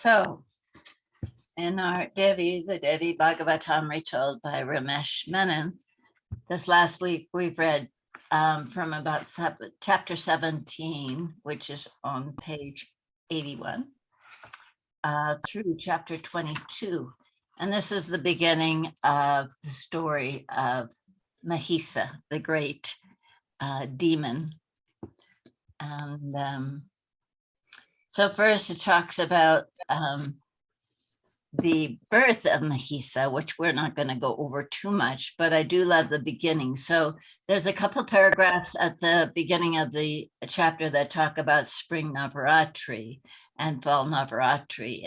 So, in our Devi, the Devi Bhagavatam retold by Ramesh Menon, this last week we've read from about chapter 17, which is on page 81, through chapter 22. And this is the beginning of the story of Mahisa, the great demon. And so first it talks about the birth of Mahisa, which we're not going to go over too much, but I do love the beginning. So there's a couple of paragraphs at the beginning of the chapter that talk about spring Navaratri and fall Navaratri,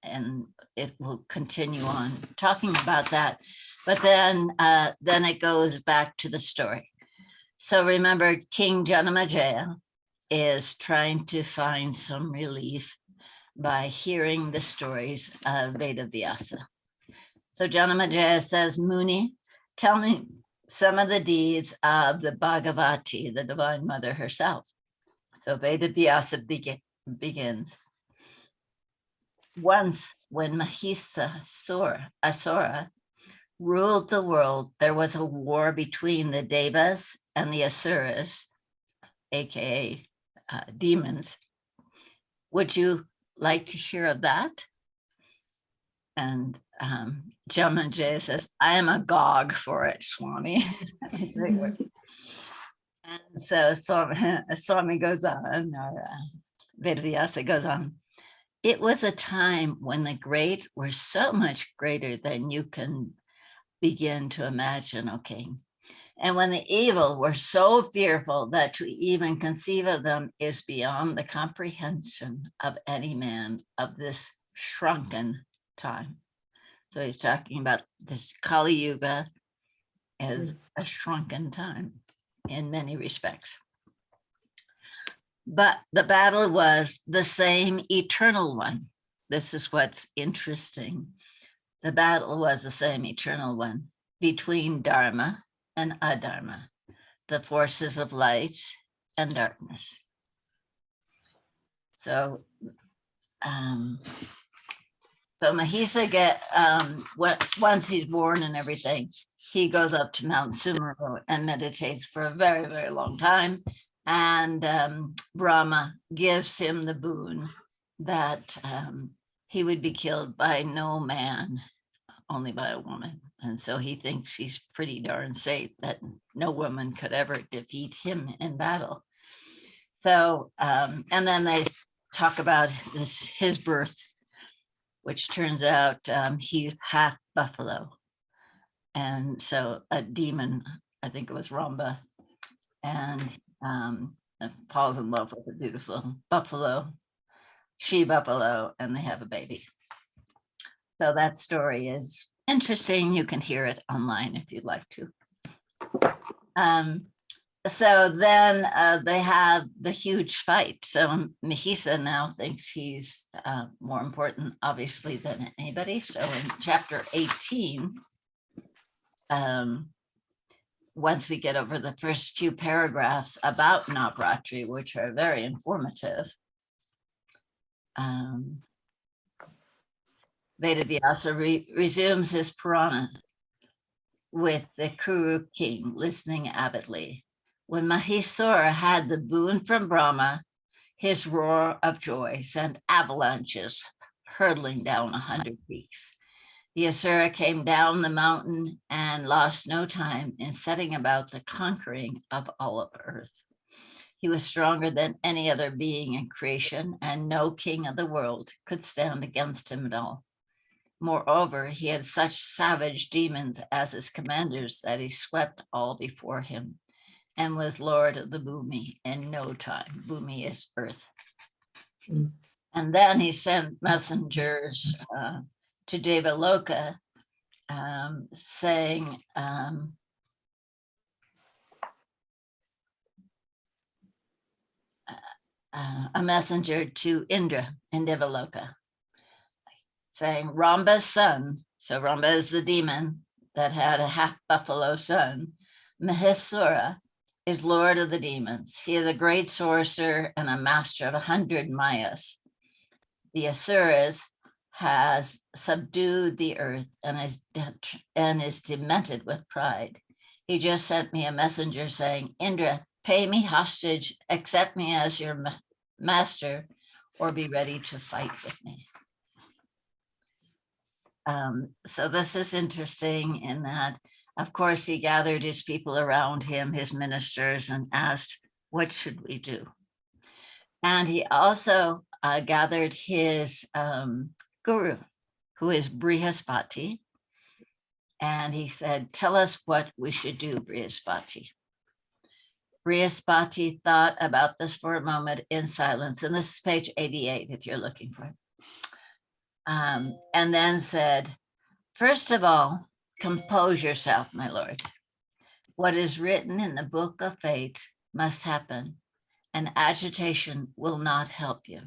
and it will continue on talking about that. But then it goes back to the story. So remember, King Janamejaya is trying to find some relief by hearing the stories of Vedavyasa. So Janamejaya says, Muni, tell me some of the deeds of the Bhagavati, the Divine Mother herself. So Vedavyasa begins. Once when Mahisa Asura ruled the world, there was a war between the Devas and the Asuras, aka demons. Would you like to hear of that? And Janamejaya says, I am agog for it, Swami. And so Swami goes on, or Vedavyasa goes on. It was a time when the great were so much greater than you can begin to imagine, okay? And when the evil were so fearful that to even conceive of them is beyond the comprehension of any man of this shrunken time. So he's talking about this Kali Yuga as a shrunken time in many respects. But the battle was the same eternal one. This is what's interesting. The battle was the same eternal one between Dharma and Adharma, the forces of light and darkness. So, Mahisa once he's born and everything, he goes up to Mount Sumeru and meditates for a very, very long time. And Brahma gives him the boon that he would be killed by no man, only by a woman. And so he thinks he's pretty darn safe, that no woman could ever defeat him in battle. So, and then they talk about his birth, which turns out he's half buffalo. And so a demon, I think it was Ramba, and falls in love with a beautiful buffalo, she buffalo, and they have a baby. So that story is interesting. You can hear it online if you'd like to. So then they have the huge fight. So Mahisa now thinks he's more important, obviously, than anybody. So in chapter 18, once we get over the first few paragraphs about Navratri, which are very informative, Vedavyasa resumes his Purana with the Kuru king listening avidly. When Mahisura had the boon from Brahma, his roar of joy sent avalanches hurtling down 100 peaks. The Asura came down the mountain and lost no time in setting about the conquering of all of earth. He was stronger than any other being in creation, and no king of the world could stand against him at all. Moreover, he had such savage demons as his commanders that he swept all before him and was lord of the Bhumi in no time. Bhumi is earth. And then he sent messengers to Devaloka saying, a messenger to Indra in Devaloka, saying, Ramba's son, so Ramba is the demon that had a half buffalo son, Mahesura is lord of the demons. He is a great sorcerer and a master of 100 mayas. The Asuras has subdued the earth and is demented with pride. He just sent me a messenger saying, Indra, pay me hostage, accept me as your master, or be ready to fight with me. So this is interesting in that, of course, he gathered his people around him, his ministers, and asked, what should we do? And he also gathered his guru, who is Brihaspati. And he said, tell us what we should do, Brihaspati. Brihaspati thought about this for a moment in silence. And this is page 88, if you're looking for it. And then said, first of all, compose yourself, my lord. What is written in the book of fate must happen, and agitation will not help you.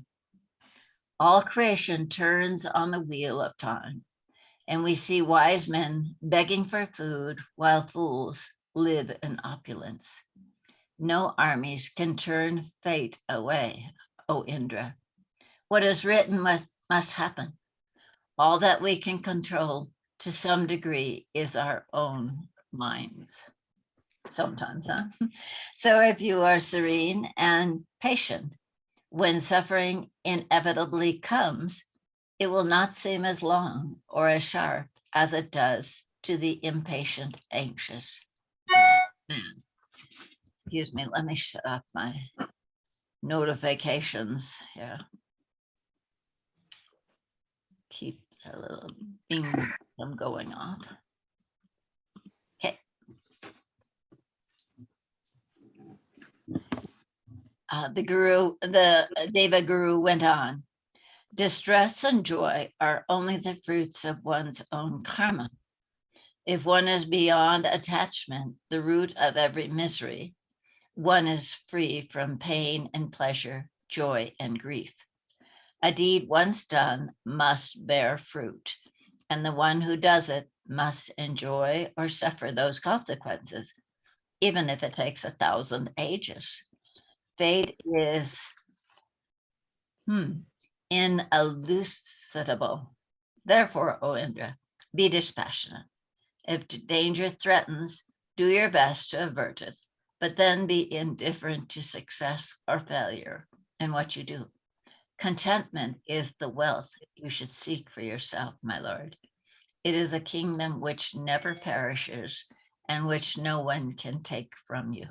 All creation turns on the wheel of time, and we see wise men begging for food while fools live in opulence. No armies can turn fate away, O Indra. What is written must happen. All that we can control to some degree is our own minds. Sometimes, huh? So if you are serene and patient, when suffering inevitably comes, it will not seem as long or as sharp as it does to the impatient, anxious man. Excuse me, let me shut off my notifications here. Keep a little bing from going off. Okay. The Deva Guru went on. Distress and joy are only the fruits of one's own karma. If one is beyond attachment, the root of every misery, one is free from pain and pleasure, joy and grief. A deed once done must bear fruit, and the one who does it must enjoy or suffer those consequences, even if it takes 1,000 ages. Fate is inelucidable. Therefore, O Indra, be dispassionate. If danger threatens, do your best to avert it, but then be indifferent to success or failure in what you do. Contentment is the wealth you should seek for yourself, my lord. It is a kingdom which never perishes and which no one can take from you.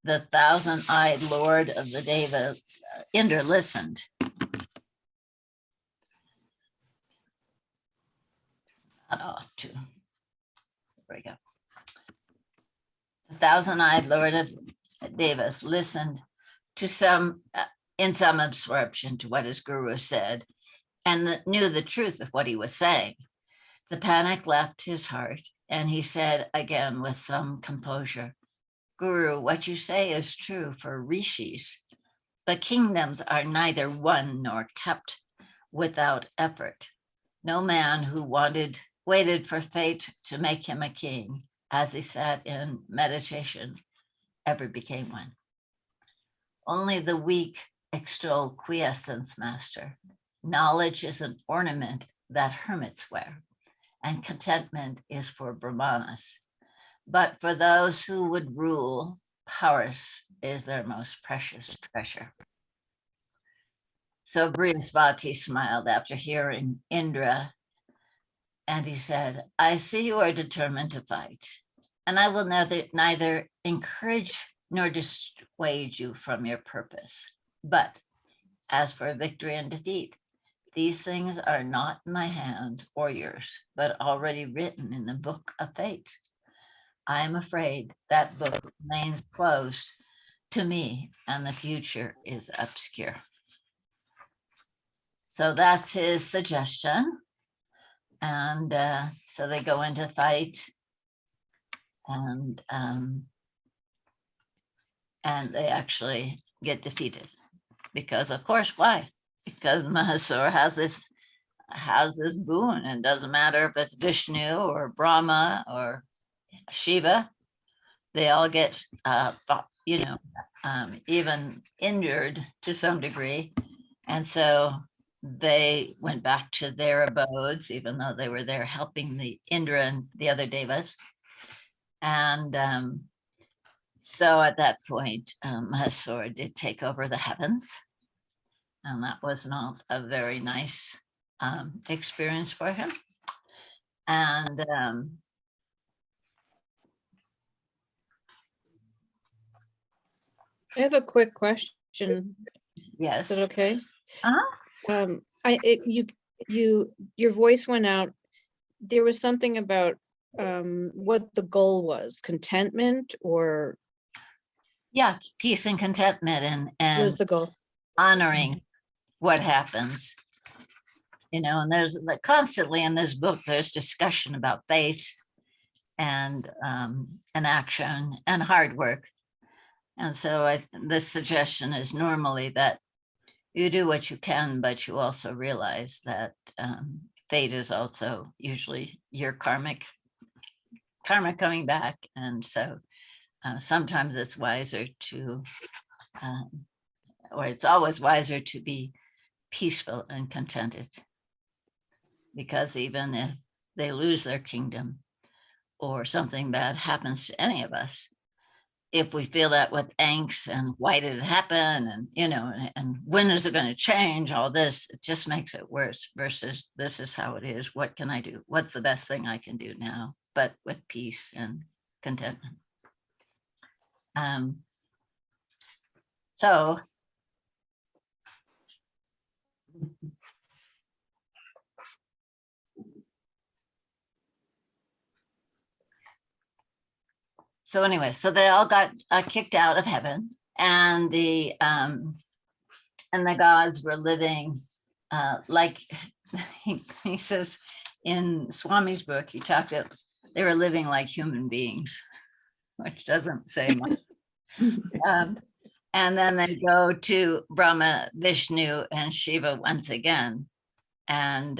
The thousand-eyed lord of the Devas, Indra, listened. There we go. The thousand-eyed lord of Devas listened to in some absorption to what his guru said, and knew the truth of what he was saying. The panic left his heart, and he said again with some composure, Guru, what you say is true for rishis, but kingdoms are neither won nor kept without effort. No man who waited for fate to make him a king as he sat in meditation ever became one. Only the weak extol quiescence, master. Knowledge is an ornament that hermits wear, and contentment is for brahmanas. But for those who would rule, power is their most precious treasure. So Brihaspati smiled after hearing Indra, and he said, I see you are determined to fight, and I will neither encourage nor dissuade you from your purpose. But as for victory and defeat, these things are not in my hands or yours, but already written in the book of fate. I am afraid that book remains closed to me and the future is obscure. So that's his suggestion. And so they go into fight, and they actually get defeated. Because of course, why? Because Mahasur has this boon, and it doesn't matter if it's Vishnu or Brahma or Shiva, they all get even injured to some degree, And so they went back to their abodes, even though they were there helping the Indra and the other Devas. And so at that point, Mahasura did take over the heavens. And that was not a very nice experience for him. And I have a quick question. yes. Is that okay? Uh-huh. Your voice went out. There was something about what the goal was, contentment, or Yeah, peace and contentment and was the goal? honoring what happens. You know, and there's like constantly in this book, there's discussion about fate and action and hard work. And so the suggestion is normally that you do what you can, but you also realize that fate is also usually your karma coming back. And so sometimes it's wiser to, or it's always wiser to be peaceful and contented. Because even if they lose their kingdom or something bad happens to any of us, if we feel that with angst and why did it happen, and you know, and when is it going to change, all this, it just makes it worse versus this is how it is. What can I do? What's the best thing I can do now, but with peace and contentment. So anyway, so they all got kicked out of heaven, and the gods were living like he says in Swami's book, he talked about they were living like human beings, which doesn't say much. And then they go to Brahma, Vishnu, and Shiva once again. And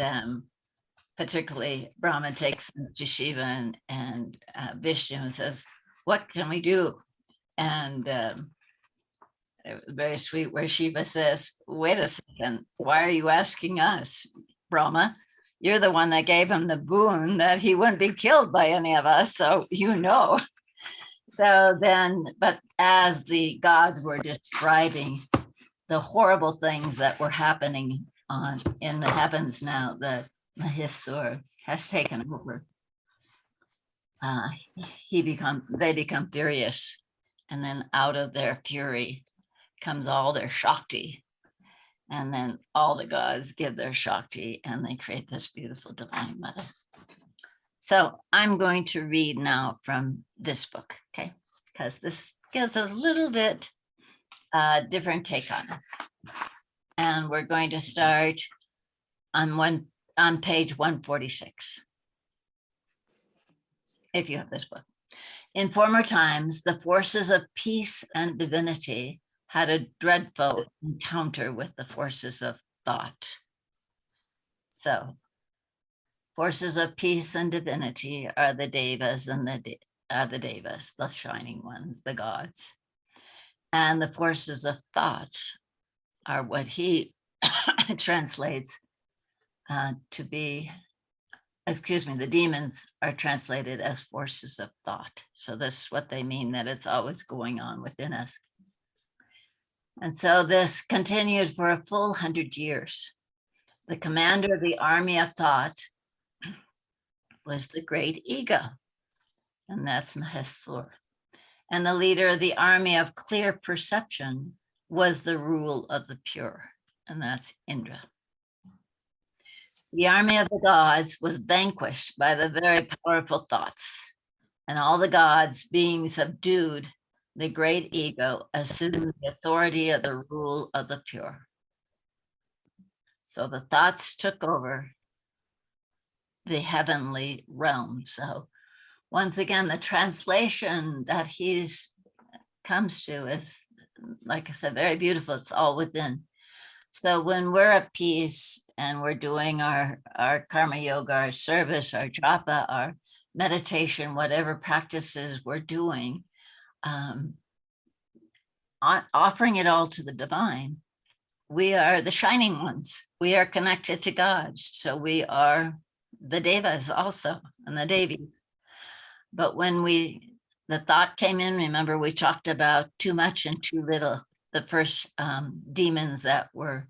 particularly Brahma takes them to Shiva and Vishnu and says, what can we do? And it was very sweet where Shiva says, wait a second, why are you asking us, Brahma? You're the one that gave him the boon that he wouldn't be killed by any of us. So, you know. So then, but as the gods were describing the horrible things that were happening in the heavens now, the Mahasura has taken over. They become furious, and then out of their fury comes all their Shakti, and then all the gods give their Shakti, and they create this beautiful divine mother. So I'm going to read now from this book, okay? Because this gives us a little bit different take on it. And we're going to start on page 146. If you have this book. In former times, the forces of peace and divinity had a dreadful encounter with the forces of thought. So forces of peace and divinity are the Devas and the Devas, the shining ones, the gods. And the forces of thought are what he translates to be, the demons are translated as forces of thought. So this is what they mean, that it's always going on within us. And so this continued for a full 100 years. The commander of the army of thought was the great ego, and that's Mahasura. And the leader of the army of clear perception was the rule of the pure, and that's Indra. The army of the gods was vanquished by the very powerful thoughts, and all the gods being subdued, the great ego assumed the authority of the rule of the pure. So the thoughts took over the heavenly realm. So once again, the translation that he's comes to is, like I said, very beautiful. It's all within. So when we're at peace and we're doing our karma yoga, our service, our japa, our meditation, whatever practices we're doing, offering it all to the divine, we are the shining ones. We are connected to God. So we are the Devas also, and the Devis. But when the thought came in, remember we talked about too much and too little, the first demons that were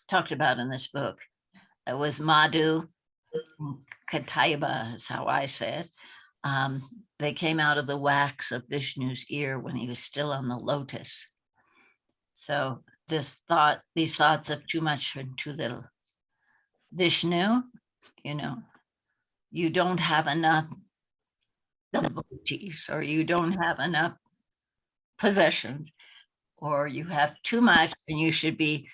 talked about in this book. It was Madhu, Kataiba is how I say it. They came out of the wax of Vishnu's ear when he was still on the lotus. So these thoughts of too much and too little. Vishnu, you don't have enough devotees, or you don't have enough possessions, or you have too much and you should be,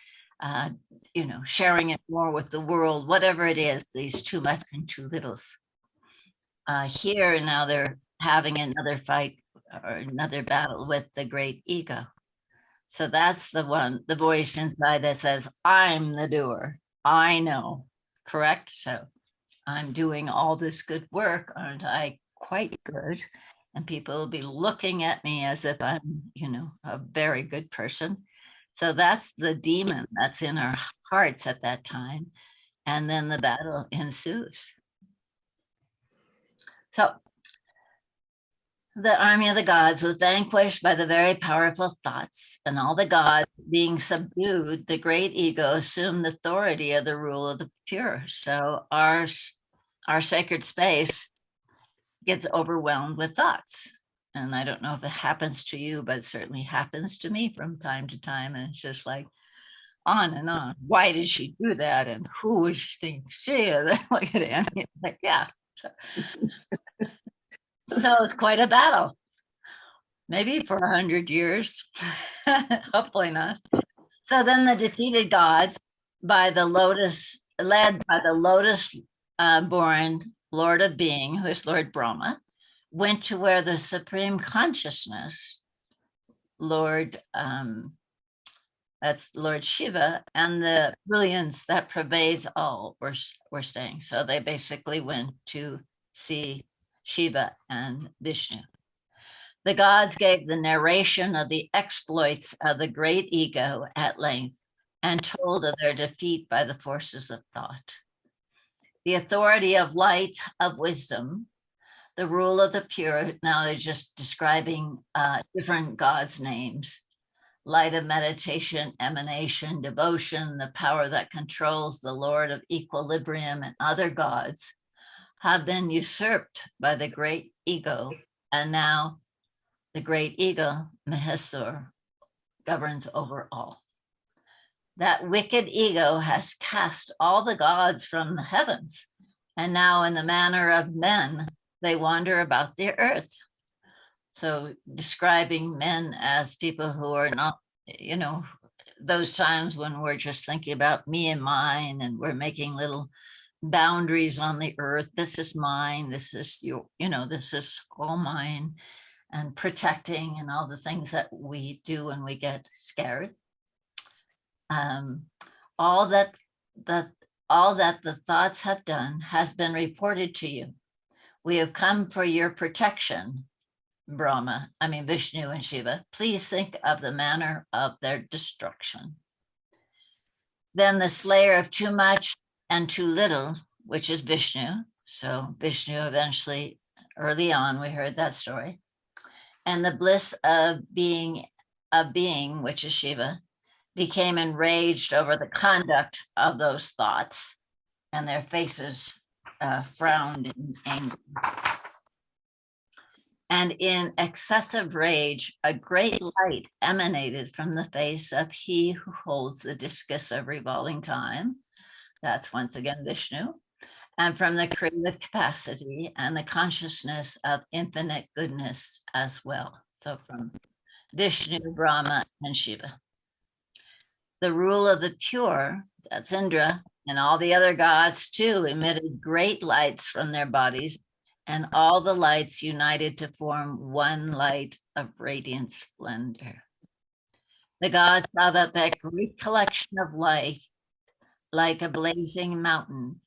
sharing it more with the world, whatever it is, these too much and too littles. Here now they're having another fight or another battle with the great ego. So that's the voice inside that says, I'm the doer. I know, correct? So I'm doing all this good work. Aren't I quite good? And people will be looking at me as if I'm, a very good person. So that's the demon that's in our hearts at that time. And then the battle ensues. So the army of the gods was vanquished by the very powerful thoughts, and all the gods being subdued, the great ego assumed the authority of the rule of the pure. So our sacred space gets overwhelmed with thoughts. And I don't know if it happens to you, but it certainly happens to me from time to time. And it's just like on and on. Why did she do that? And who is she? She is. Look at Annie. Like, yeah. So it's quite a battle. Maybe for 100 years. Hopefully not. So then the defeated gods led by the lotus born Lord of Being, who is Lord Brahma, went to where the supreme consciousness, that's Lord Shiva, and the brilliance that pervades all were saying. So they basically went to see Shiva and Vishnu. The gods gave the narration of the exploits of the great ego at length and told of their defeat by the forces of thought. The authority of light, of wisdom, the rule of the pure. Now they're just describing different gods' names. Light of meditation, emanation, devotion, the power that controls, the Lord of equilibrium, and other gods have been usurped by the great ego. And now the great ego, Mahesur, governs over all. That wicked ego has cast all the gods from the heavens, and now in the manner of men, they wander about the earth. So describing men as people who are not, those times when we're just thinking about me and mine, and we're making little boundaries on the earth. This is mine, this is this is all mine, and protecting and all the things that we do when we get scared. All that the thoughts have done has been reported to you. We have come for your protection, Vishnu and Shiva. Please think of the manner of their destruction. Then the slayer of too much and too little, which is Vishnu. So Vishnu eventually, early on, we heard that story. And the bliss of being, which is Shiva, became enraged over the conduct of those thoughts, and their faces frowned in anger. And in excessive rage, a great light emanated from the face of he who holds the discus of revolving time. That's once again Vishnu. And from the creative capacity and the consciousness of infinite goodness as well. So from Vishnu, Brahma, and Shiva. The rule of the pure, that's Indra, and all the other gods too emitted great lights from their bodies, and all the lights united to form one light of radiant splendor. The gods saw that great collection of light, like a blazing mountain,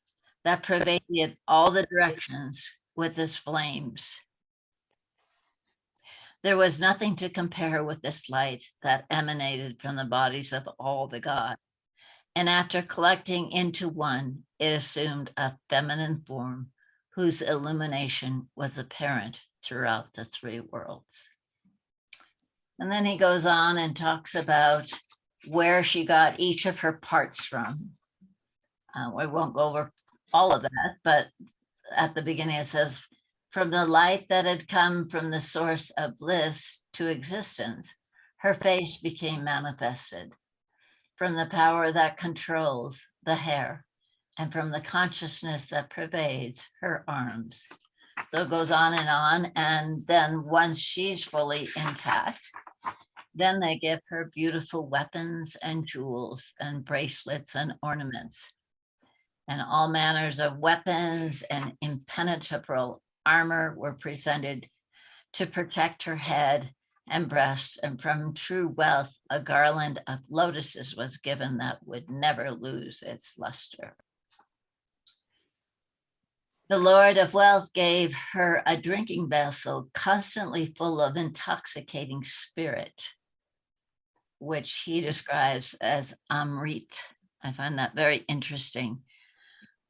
that pervaded all the directions with its flames. There was nothing to compare with this light that emanated from the bodies of all the gods. And after collecting into one, it assumed a feminine form whose illumination was apparent throughout the three worlds. And then he goes on and talks about where she got each of her parts from. We won't go over all of that, but at the beginning it says, from the light that had come from the source of bliss to existence, her face became manifested. From the power that controls the hair, and from the consciousness that pervades her arms. So it goes on, and then once she's fully intact, then they give her beautiful weapons and jewels and bracelets and ornaments, and all manners of weapons and impenetrable armor were presented to protect her head and breasts, and from true wealth, a garland of lotuses was given that would never lose its luster. The Lord of Wealth gave her a drinking vessel constantly full of intoxicating spirit, which he describes as Amrit. I find that very interesting.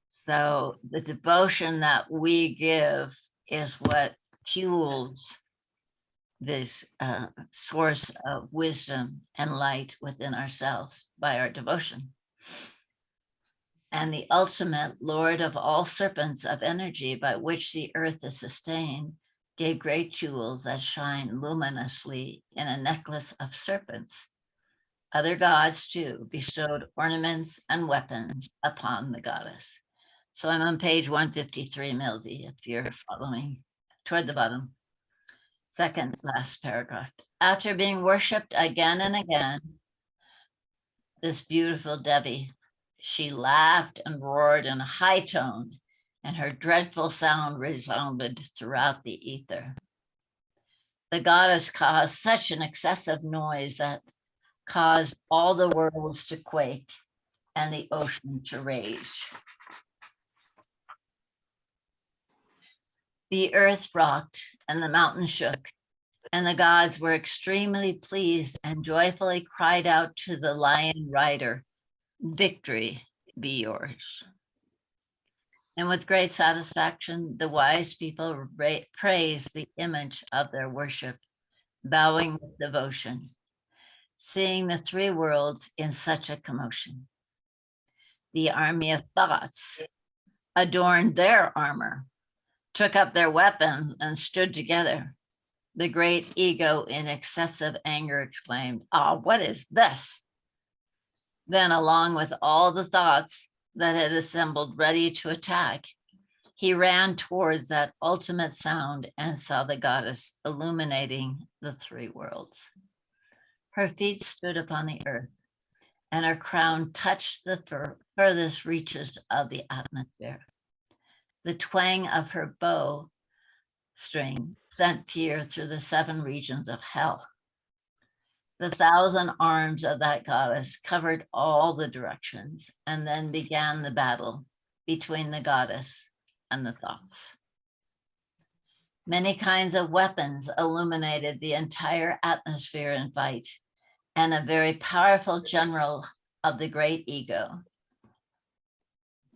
So the devotion that we give is what fuels this source of wisdom and light within ourselves by our devotion. And the ultimate Lord of all serpents of energy by which the earth is sustained gave great jewels that shine luminously in a necklace of serpents. Other gods too bestowed ornaments and weapons upon the goddess. So I'm on page 153, Mildy, if you're following, toward the bottom. Second last paragraph. After being worshipped again and again, this beautiful Devi, she laughed and roared in a high tone, and her dreadful sound resounded throughout the ether. The goddess caused such an excessive noise that caused all the worlds to quake and the ocean to rage. The earth rocked and the mountain shook, and the gods were extremely pleased and joyfully cried out to the lion rider, "Victory be yours." And with great satisfaction, the wise people praised the image of their worship, bowing with devotion, seeing the three worlds in such a commotion. The army of thoughts adorned their armor, took up their weapons, and stood together. The great ego, in excessive anger, exclaimed, "Ah, what is this?" Then, along with all the thoughts that had assembled ready to attack, he ran towards that ultimate sound and saw the goddess illuminating the three worlds. Her feet stood upon the earth, and her crown touched the furthest reaches of the atmosphere. The twang of her bow string sent fear through the 7 regions of hell. The 1,000 arms of that goddess covered all the directions, and then began the battle between the goddess and the thoughts. Many kinds of weapons illuminated the entire atmosphere in fight, and a very powerful general of the great ego,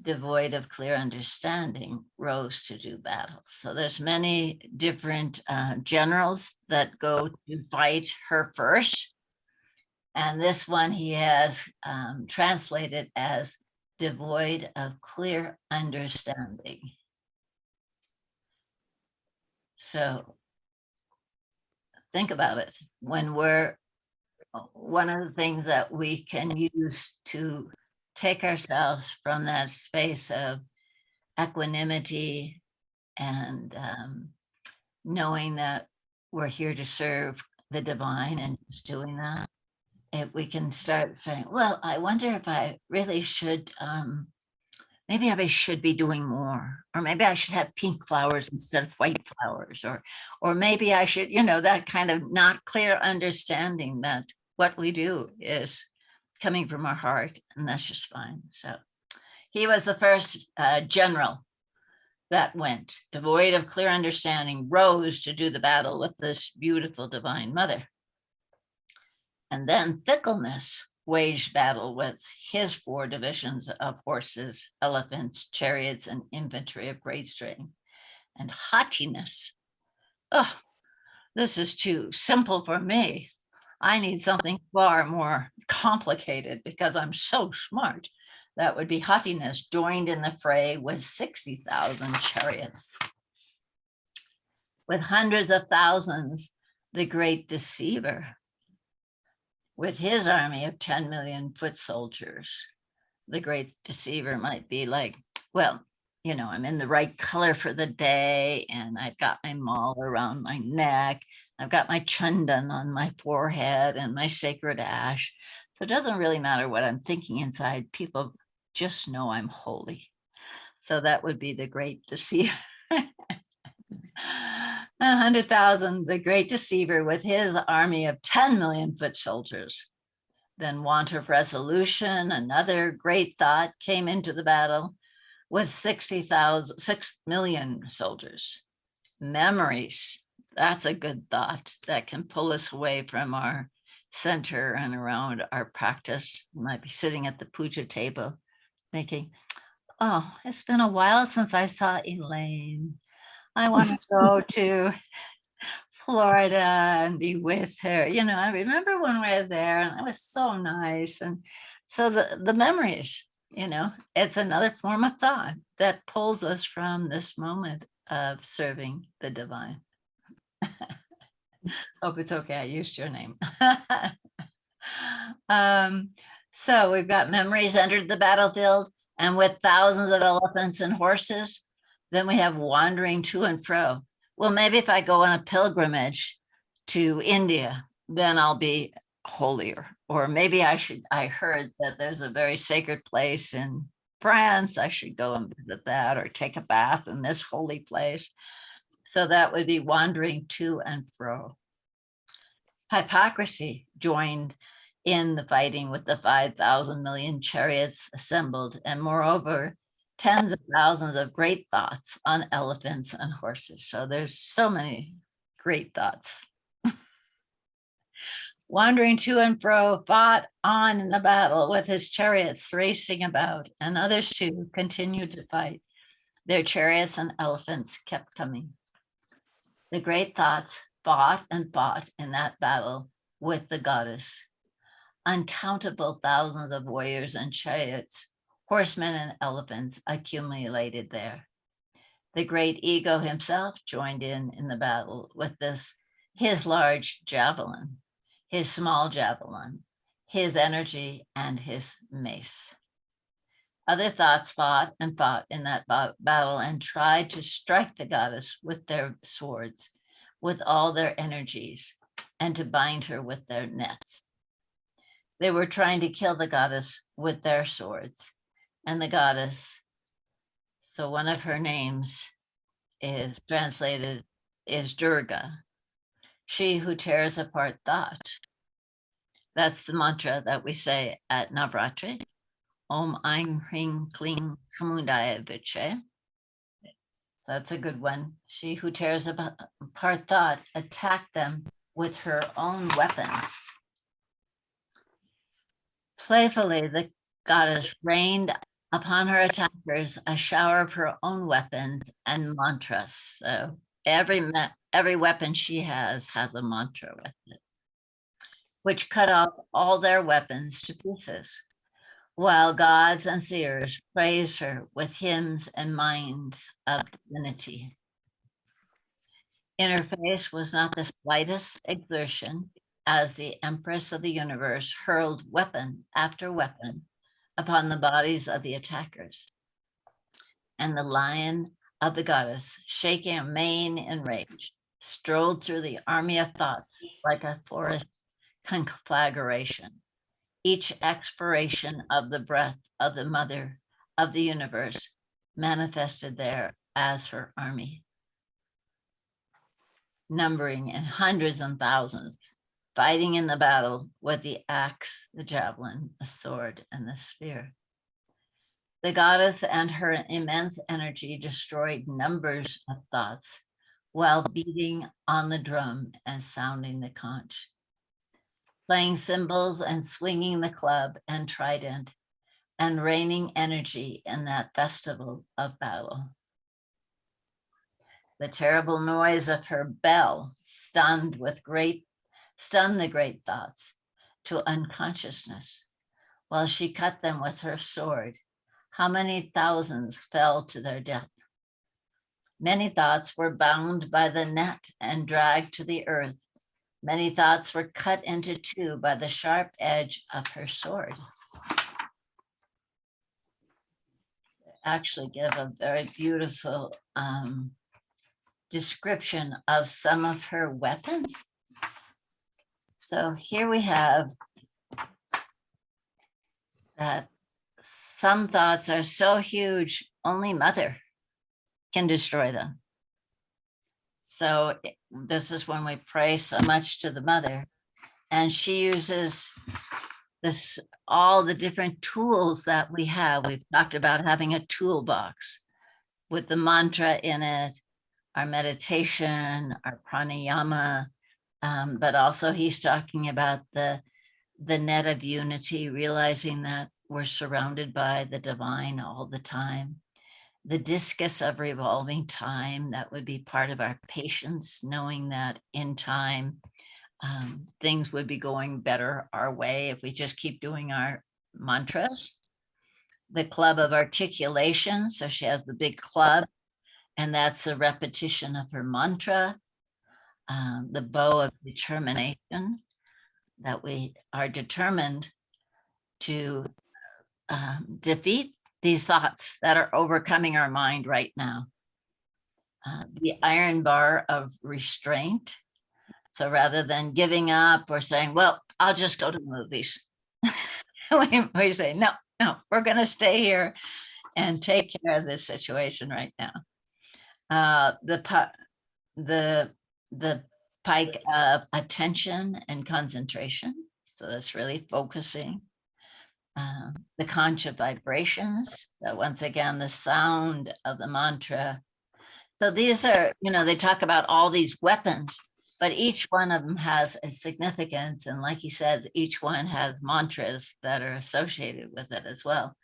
devoid of clear understanding, rose to do battle. So there's many different generals that go to fight her first. And this one he has translated as devoid of clear understanding. So think about it. When we're, one of the things that we can use to take ourselves from that space of equanimity and knowing that we're here to serve the divine and just doing that, if we can start saying, well, I wonder if I really should, maybe I should be doing more, or maybe I should have pink flowers instead of white flowers, or maybe I should, that kind of not clear understanding that what we do is coming from our heart, and that's just fine. So he was the first general that went, devoid of clear understanding, rose to do the battle with this beautiful divine mother. And then fickleness waged battle with his 4 divisions of horses, elephants, chariots, and infantry of great strength. And haughtiness, oh, this is too simple for me. I need something far more complicated because I'm so smart. That would be haughtiness joined in the fray with 60,000 chariots. With hundreds of thousands, the great deceiver, with his army of 10 million foot soldiers. The great deceiver might be like, well, you know, I'm in the right color for the day, and I've got my mala around my neck. I've got my chandan on my forehead and my sacred ash. So it doesn't really matter what I'm thinking inside. People just know I'm holy. So that would be the great deceiver. 100,000, the great deceiver with his army of 10 million foot soldiers. Then want of resolution, another great thought, came into the battle with 60,000, 6 million soldiers. Memories, that's a good thought that can pull us away from our center and around our practice. We might be sitting at the puja table thinking, oh, it's been a while since I saw Elaine. I want to go to Florida and be with her. You know, I remember when we were there and it was so nice. And so the memories, you know, it's another form of thought that pulls us from this moment of serving the divine. Hope it's okay. I used your name. So we've got memories entered the battlefield, and with thousands of elephants and horses, then we have wandering to and fro. Well, maybe if I go on a pilgrimage to India, then I'll be holier. Or maybe I heard that there's a very sacred place in France. I should go and visit that or take a bath in this holy place. So that would be wandering to and fro. Hypocrisy joined in the fighting with the 5,000 million chariots assembled, and moreover, tens of thousands of great thoughts on elephants and horses. So there's so many great thoughts. Wandering to and fro, fought on in the battle with his chariots racing about, and others too continued to fight. Their chariots and elephants kept coming. The great thoughts fought and fought in that battle with the goddess. Uncountable thousands of warriors and chariots, horsemen and elephants accumulated there. The great ego himself joined in the battle with this, his large javelin, his small javelin, his energy, and his mace. Other thoughts fought and fought in that battle and tried to strike the goddess with their swords, with all their energies, and to bind her with their nets. They were trying to kill the goddess with their swords. And the goddess, so one of her names is translated is Durga, she who tears apart thought. That's the mantra that we say at Navratri. Om Aim Hring Kling Chamundaya Viche. That's a good one. She who tears apart thought attacked them with her own weapons. Playfully, the goddess rained upon her attackers a shower of her own weapons and mantras. So every weapon she has a mantra with it, which cut off all their weapons to pieces, while gods and seers praised her with hymns and minds of divinity. In her face was not the slightest exertion, as the Empress of the universe hurled weapon after weapon upon the bodies of the attackers. And the lion of the goddess, shaking a mane in rage, strolled through the army of thoughts like a forest conflagration. Each expiration of the breath of the mother of the universe manifested there as her army, numbering in hundreds and thousands, fighting in the battle with the axe, the javelin, the sword, and the spear. The goddess and her immense energy destroyed numbers of thoughts while beating on the drum and sounding the conch, playing cymbals and swinging the club and trident, and raining energy in that festival of battle. The terrible noise of her bell stunned the great thoughts to unconsciousness, while she cut them with her sword. How many thousands fell to their death? Many thoughts were bound by the net and dragged to the earth. Many thoughts were cut into two by the sharp edge of her sword. Actually give a very beautiful description of some of her weapons. So here we have that some thoughts are so huge, only Mother can destroy them. So this is when we pray so much to the Mother, and she uses this, all the different tools that we have. We've talked about having a toolbox with the mantra in it, our meditation, our pranayama, but also he's talking about the net of unity, realizing that we're surrounded by the divine all the time. The discus of revolving time, that would be part of our patience, knowing that in time, things would be going better our way if we just keep doing our mantras. The club of articulation, so she has the big club, and that's a repetition of her mantra. The bow of determination, that we are determined to defeat these thoughts that are overcoming our mind right now. The iron bar of restraint. So rather than giving up or saying, well, I'll just go to the movies, we say, no, we're going to stay here and take care of this situation right now. The pike of attention and concentration. So that's really focusing. The conch of vibrations. So once again, the sound of the mantra. So these are, they talk about all these weapons, but each one of them has a significance. And like he says, each one has mantras that are associated with it as well,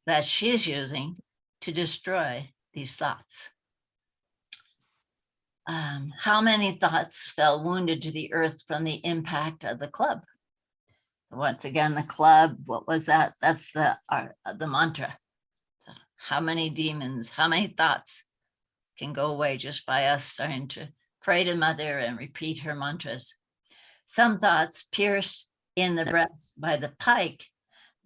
that she's using to destroy these thoughts. How many thoughts fell wounded to the earth from the impact of the club? Once again, the club, what was that? That's the mantra. So how many demons, how many thoughts can go away just by us starting to pray to Mother and repeat her mantras? Some thoughts pierced in the breast by the pike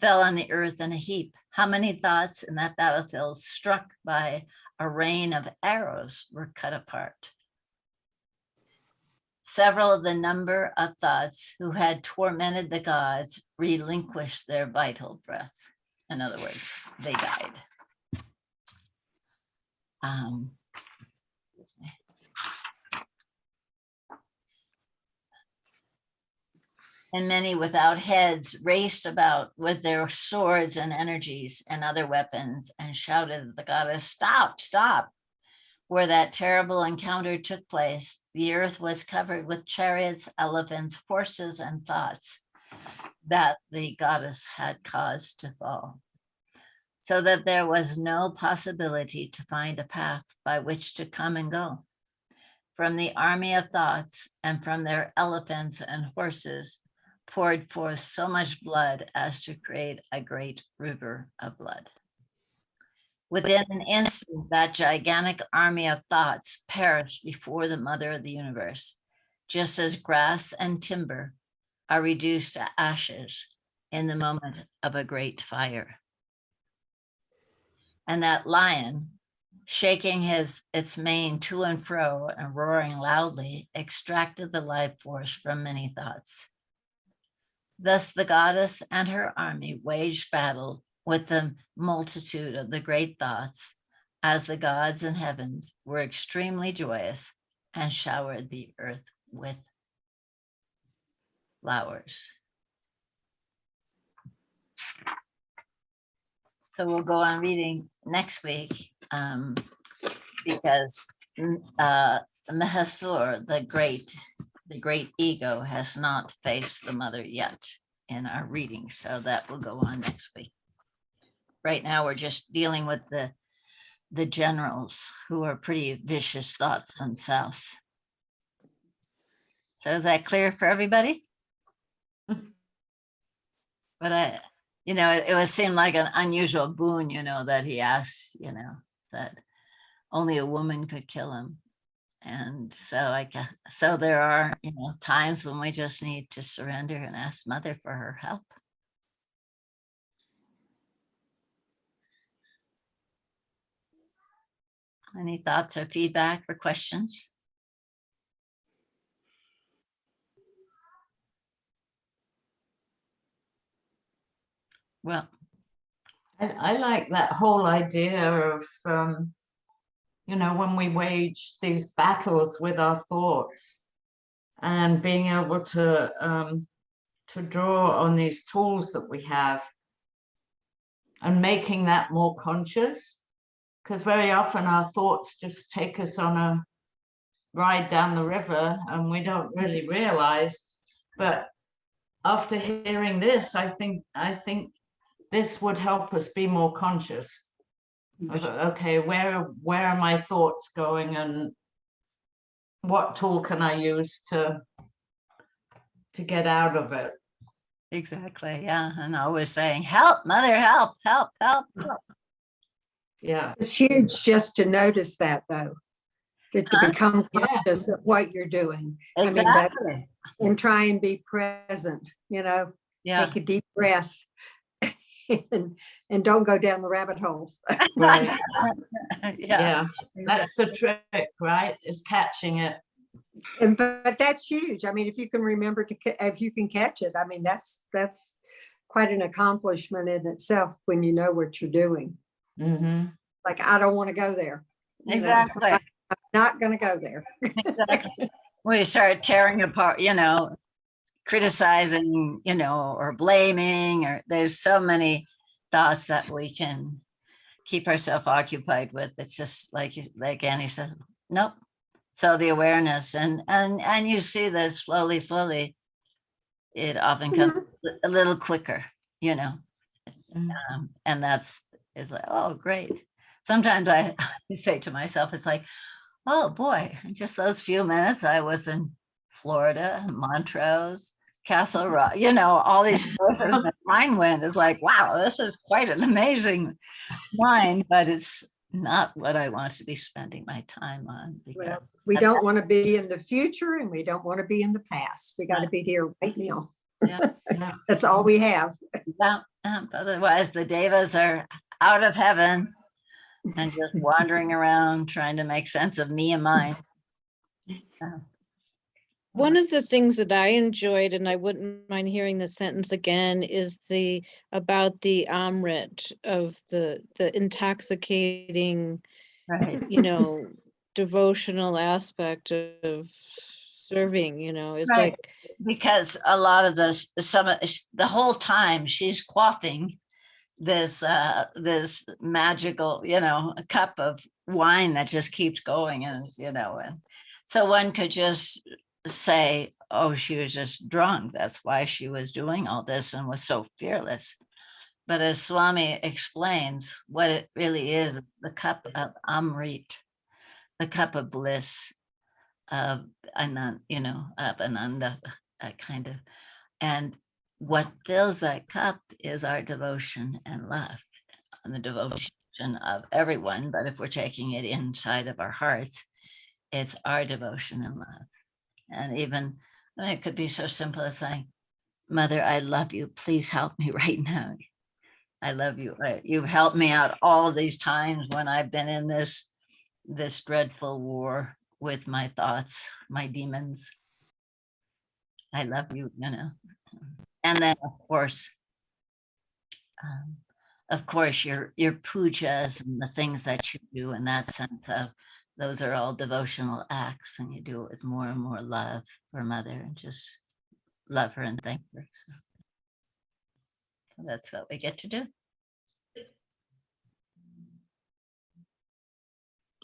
fell on the earth in a heap. How many thoughts in that battlefield struck by a rain of arrows were cut apart? Several of the number of thoughts who had tormented the gods relinquished their vital breath. In other words, they died. And many without heads raced about with their swords and energies and other weapons and shouted at the goddess, stop, stop. Where that terrible encounter took place, the earth was covered with chariots, elephants, horses, and thoughts that the goddess had caused to fall, so that there was no possibility to find a path by which to come and go. From the army of thoughts and from their elephants and horses poured forth so much blood as to create a great river of blood. Within an instant, that gigantic army of thoughts perished before the Mother of the universe, just as grass and timber are reduced to ashes in the moment of a great fire. And that lion, shaking its mane to and fro and roaring loudly, extracted the life force from many thoughts. Thus the goddess and her army waged battle with the multitude of the great thoughts, as the gods in heavens were extremely joyous and showered the earth with flowers. So we'll go on reading next week, because Mahasur, the great ego, has not faced the mother yet in our reading. So that will go on next week. Right now, we're just dealing with the generals, who are pretty vicious thoughts themselves. So is that clear for everybody? But it would seem like an unusual boon, that he asks, that only a woman could kill him. And so so there are, times when we just need to surrender and ask Mother for her help. Any thoughts or feedback or questions? Well, I like that whole idea of, when we wage these battles with our thoughts and being able to draw on these tools that we have and making that more conscious. Because very often our thoughts just take us on a ride down the river and we don't really realize. But after hearing this, I think this would help us be more conscious of, okay, where are my thoughts going, and what tool can I use to get out of it? exactly. Yeah. And always saying, help, Mother, help, help, help. Yeah. It's huge just to notice that, though, that to become Yeah. conscious of what you're doing. Exactly. And try and be present, Yeah. take a deep breath and don't go down the rabbit hole. Right. Yeah. Yeah. That's the trick, right? Is catching it. But that's huge. I mean, if you can remember if you can catch it, I mean, that's quite an accomplishment in itself when you know what you're doing. Mm-hmm. Like, I don't want to go there. Exactly. I'm not going to go there. Exactly. We start tearing apart, criticizing, or blaming, or there's so many thoughts that we can keep ourselves occupied with. It's just like Annie says, nope. So the awareness and you see that slowly, it often comes a little quicker, and it's like, oh, great. Sometimes I say to myself, it's like, oh boy, in just those few minutes, I was in Florida, Montrose, Castle Rock, all these places. My mind went. It's like, wow, this is quite an amazing mind, but it's not what I want to be spending my time on. Well, we don't want to be in the future and we don't want to be in the past. We got to be here right now. Yeah. That's all we have. Yeah. Otherwise, the Devas are out of heaven and just wandering around trying to make sense of me and mine. One of the things that I enjoyed, and I wouldn't mind hearing the sentence again, is about the Amrit of the intoxicating, Right. devotional aspect of serving, it's Right. like, Because a lot of the whole time she's quaffing this magical, a cup of wine that just keeps going, and so one could just say, oh, she was just drunk. That's why she was doing all this and was so fearless. But as Swami explains, what it really is, the cup of Amrit, the cup of bliss, of Ananda, kind of. And what fills that cup is our devotion and love, and the devotion of everyone. But if we're taking it inside of our hearts, it's our devotion and love. And even, it could be so simple as saying, Mother, I love you. Please help me right now. I love you. You've helped me out all these times when I've been in this dreadful war with my thoughts, my demons. I love you, And then, of course, your pujas and the things that you do in that sense of, those are all devotional acts, and you do it with more and more love for Mother, and just love her and thank her. So that's what we get to do.